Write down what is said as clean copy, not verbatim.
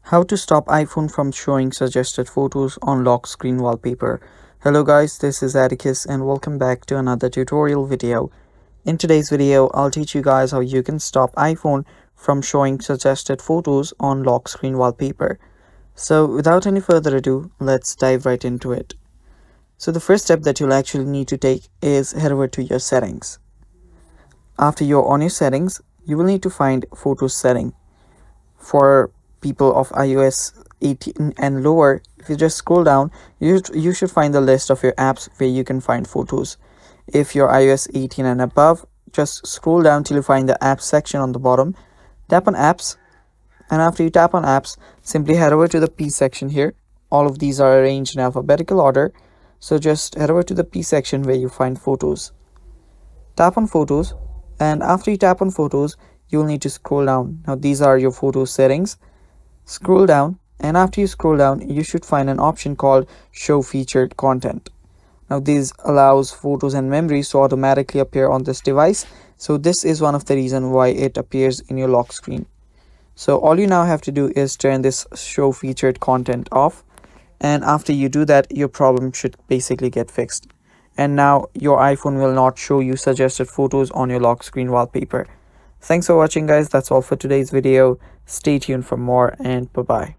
How to stop iPhone from showing suggested photos on lock screen wallpaper. Hello guys, this is Atticus and welcome back to another tutorial video. In today's video, I'll teach you guys how you can stop iPhone from showing suggested photos on lock screen wallpaper. So without any further ado, let's dive right into it. So the first step that you'll actually need to take is head over to your settings. After you're on your settings, you will need to find Photos setting. For people of iOS 18 and lower, if you just scroll down, you should find the list of your apps where you can find photos. If you're iOS 18 and above, just scroll down till you find the apps section on the bottom. Tap on apps, and after you tap on apps, simply head over to the P section here. All of these are arranged in alphabetical order, so just head over to the P section where you find photos. Tap on photos, and after you tap on photos, you will need to scroll down. Now these are your photo settings. Scroll down, and after you scroll down, you should find an option called Show Featured Content. Now this allows photos and memories to automatically appear on this device, so this is one of the reasons why it appears in your lock screen. So all you now have to do is turn this Show Featured Content off, and after you do that, your problem should basically get fixed. And now your iPhone will not show you suggested photos on your lock screen wallpaper. Thanks for watching guys, that's all for today's video. Stay tuned for more, and bye bye.